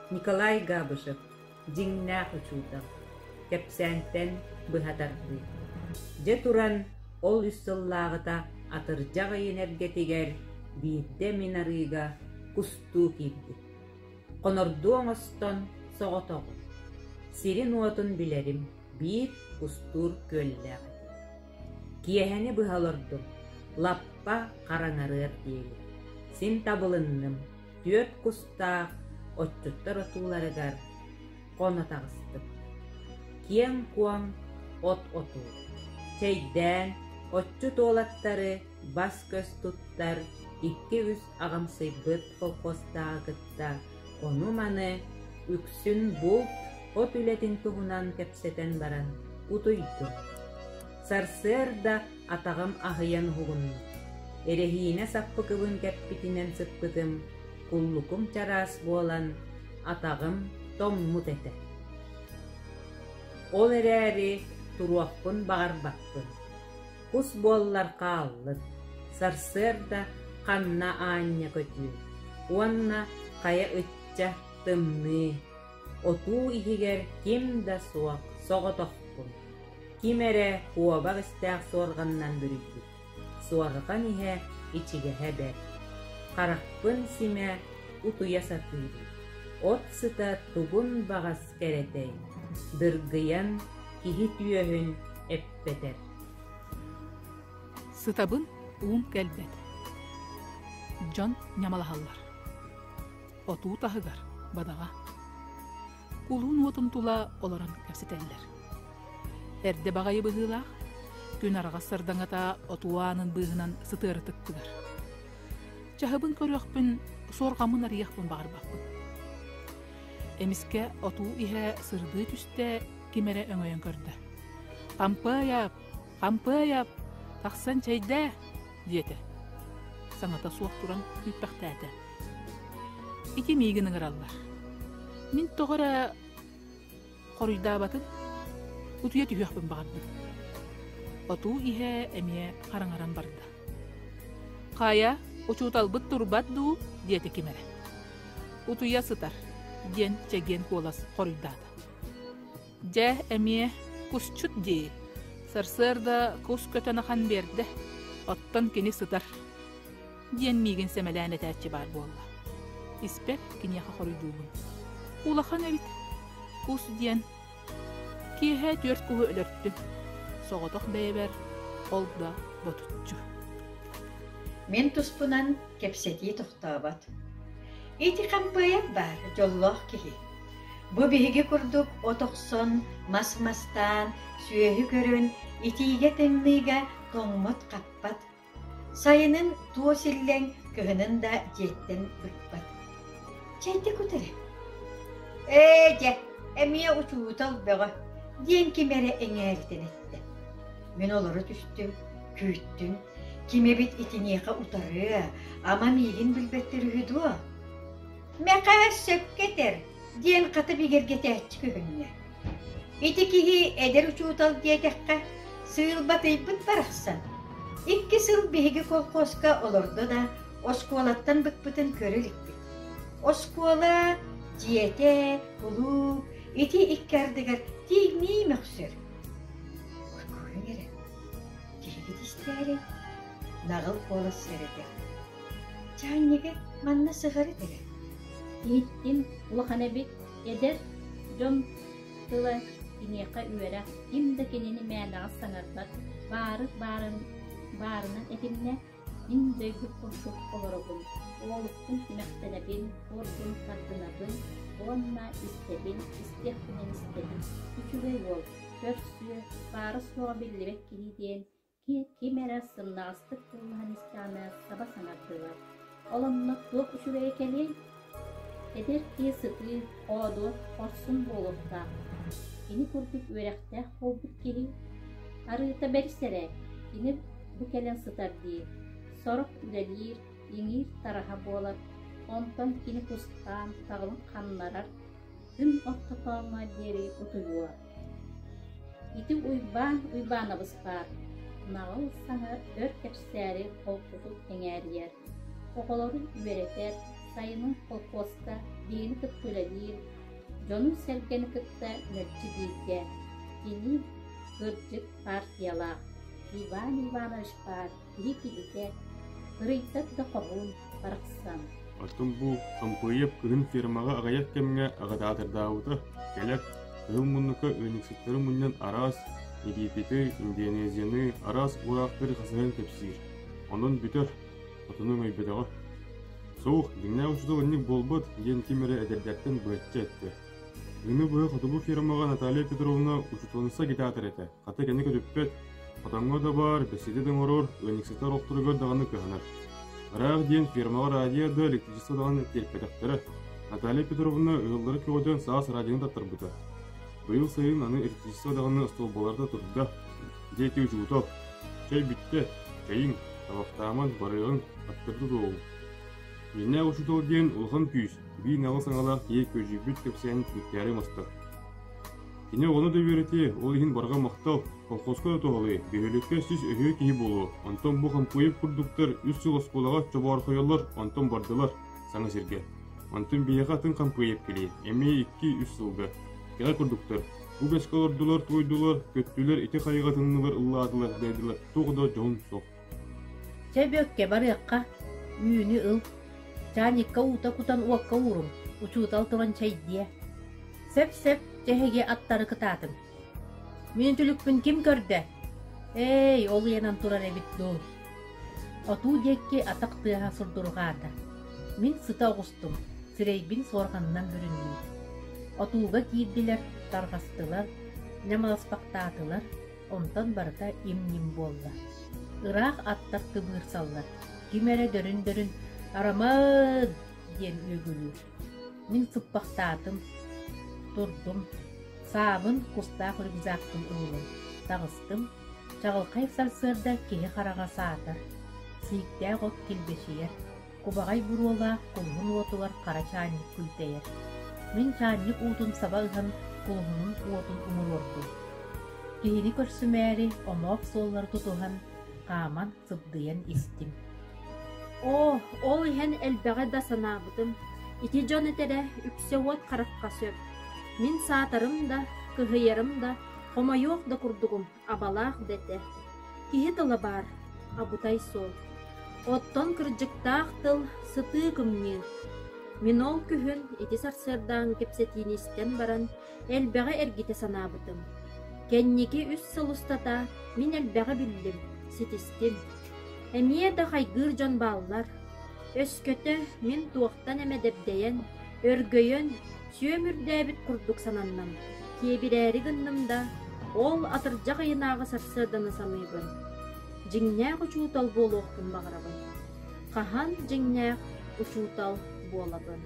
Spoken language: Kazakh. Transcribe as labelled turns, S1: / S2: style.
S1: Nikolay Gabышев, Диңнәк учуутах, кепсәнтен быһатарды. Же туран ол үссыллағыта атыржаға енергетигер биирде минарыга кустуу кирди. Конорду оңостон соғотоғы. Сирин уотун билерим, бир кустур көлләғыды. Киэһэни быһалордум, лаппа қараңарыр диэли. Син табылынным, түөт кустаах, отчуттар отууларыгар қона тағыстым. Киен куан от оту. Чейден отчут олаттары бас көз туттар 200 ағамсыйбыт колхозтаагытта ону маны үксүн булт от үлетин туһунан кепсетен баран утуйду. Сарсырда атағым ахыян хугунну. Эрехиine саппы кыбын кеппитинен сыппытым, куллукум чарас буолан атағым томмут эте. Ол эрээри туруаппын бағарбаппын. Кус буоллар кааллык. Сарсырда қанна аанья көтүү. Уанна кая ытча тымны. Отуу ихигер ким да суак соғотоқпын. Кимере хуабақ істәқ сорғаннан бүрүдді. Суағыған ihe ичиге хәбәр. Қарақпын симе утуя сатыйды. От сыта тугун бағас керетей. Дыргыян кихи түйөһүн эппетер.
S2: Сытабын уун кэлбет. Жон нямалахаллар. Отуу тахыгар бадаға. Кулуун отун тула олоран кәпсетеллер. Эрде бағайы быһыылаах, күн араға сырдаңата отуаанын быһынан сытыры тыктыгар. Чаһыбын көрөкпүн, сорғамын арыяқпын бағарбақпын. Эмиске отуу иһэ сырдыы түсте кимере өңөйөн көрдө. Кампаяп, тахсан чайда, диете. Саңата суақ туран күйппәқтәді. Ити мейгінің ыраллар. Мин тоғыра қорыйда батын, утуя түйөкпін бағардым. Отуу иһэ эмие қараңаран барды. Қая, учууталбыт турбадду, диете кимере. Утуя сытар, ден чеген колас қорыйдады. Же эмие кусчут дей, сарсырда кус көтөнахан берді, оттан кені сытар. Ден мейгін сәмелән әтәтчі бар болла. Испек кенеха қорыйдуғын. Улахан әбит, кус ден. Киэхэ төрт куғы өлөрттү. Соғотоқ бәйбер, олда ботутчу.
S3: Мен туспунан кепсети тоқтабат. Ити кампая бар, жоллоқ кихи. Бу биһиги курдук отоқсон, мас-мастан, сүйөһү көрөн, итиге тыңныйга тоңмот қаппат. Сайынын туосиллен кыһынын да жеттен быкпат. Чайты күтәрі. Же, эмие учуутал бөҕө, диэн кимере эҥээритен этте. Мен олору түстүм, күйттүм, кимебит итинеха утары, ама миигин билбеттери үдүө. Мекая сөккетер, диэн каты бигергетээччи көгүнне. Ити киһи эдер учуутал диэтэххэ сыылбатыйбыт барахсан. Икки сыл биһиги колхозка олордо да оскуолаттан быкпытын көрүликпит. Оскуола, диэте, улуу, ити иккардыгар тигни мөхсөр. Көрүң эре, тиги дистээри, нагыл колос серете. Чайнеге манна сыгары деле.
S4: Иттин улахана бит эдер жон тыла инеқа үөрэ имда кенени мәнагас саңарбат барынан этимне мин дөйгүп курсуп олорогун олуктун тимактенебин ордун кардынабын онна истебин истехпинен үчүгөй бол көрсү бары суга биллебек кини диен кимере сыннастык кулман истана саба саңардыла олонно тук үчүгөй келин эдер ки сыты оду орсун болупта ini kurtik ürekte hobbit kiri arıta berisere ini bu kelen sıtar diye soruk ülelir yengir taraha bolar ondan kini kustan tağılın kanlarar tüm ottapağına deri oturuyor iti uybana bıspar nağıl sana örkep seri koltuğu enger yer oğulları üreter сайының колхозка дейін күткөләбір, жонun сәргені күтті нөрчі дейді. Дені гырджық партияла, Иван Иванович бар, екіліде, ғырыйтат да қобун барықсан.
S5: Артын бұл қампыйып күн фирмаға ағаяк кемге ағадатырдауыды, келек ғыл мұнықы өніксеттері мұннан арас, Египеті, Индонезияны, арас урақтыр қасығын кепсір. Onun бүтер, отының өйбедіға. Соғық, деңнә ұшыды өнік болбыд, ен кемері әдердәттен бұетчі әтті. Үні бұғы құтыбу фирмаға Наталья Петровна ұшытылынса кетатыр әті. Қаты кәне көтіппет, қатаңға да бар, бәседедің орор, өніксеттер оқтырығыр дағаны көхінар. Бірақ ден фирмаға радиода электричество дағаны терпетақтары. Наталья Петровна ұғылдары көгоден саас радионы таттыр бұта. Бұйыл сайын аны электричество дағаны столбаларда тұрды. Дейті ұжуытал. Чай бітті, чайың, табақтаман барығын аттырды доғыл. Менне ұшытал ден ұлған күйіс, бейін алы саңалақ ей көжі бүт көпсәйін күттәрі мастыр. Кене оны да береті, ол ең барға мақтал, колхозқа да тоғалы, бейгілікке сіз өйе кейі болу. Антон бұл қампойып күрдіктер, үс сыл осқолаға чоба арқойалар, Антон бардылар, саңа серге. Антон бейеға тың қампойып келе, әме 2-3 сылғы. Кеға күрдіктер, бұл бәскалардылар, тойдылар, көттілер, ете қайыға тыңнылар, ұлладылар, дәйділер, тоғыда жоғын соқ.
S6: Чәбөкке барыққа, үйіні ұл, Чаникка ута кутан уаққа урым, учутал тұран чайдия. Сәп-сәп жәхеге аттары кытатын. Мен түлікпін кім көрді? Эй, ол янан тұрар әбіт дөу. Оту декке атақтыға сұрдырғата. Мен сыта ұғыстым, сірейбін сорғаннан бүрінді. Отуға кейділер, тарғастылар, нәмаласпақтатылар, онтан барда им-ним болды. Ирақ аттақты бұйырсаллар, кемәрі дөрін-дөрін, арамад ден өгілі. Мен сұппақтатым, тұрдым, сабын құстақ үргізақтым ұлым. Тағыстым, чағылқай сарсырда кеге қараға сатыр. Сүйіктә ғот келбешер, құбағай бұруыла құлғын отылар қара чайник күлтейер. Мен чайник ұтын сабағын құлғының отын ұмыл орды. Кейіні көрсімәрі омоқ соллар тұтуған қаман сұбдыян істім.
S7: О, ол иһен элбәгә да санабытым. Ити жон этере үксе от каракка сөп. Мин саатарым да, кыһыйарым да, хомайоқ да курдугум, абалақ дете. Киһи тыла бар, абутай сол. Оттон кырдьыктаах тыл сыты кымньы. Мин ол күһүн ити сарсырдаан кепсетиинистен баран элбәгә эргите санабытым. Кенники үс сылустата мин элбәгә биллим, ситистим. Әмие да хайгыр жон баллар. Өскөтө мен туақтан әмәдәбдәйен, өргөйөн, сүйөмүрдәбіт курдук сананнам. Кебірәри гыннымда, ол атыржақ айынағы сарсырданы самыйбын. Жиңнәк учуутал болуқпын бағырабын. Қахан жиңнәк учуутал болабын.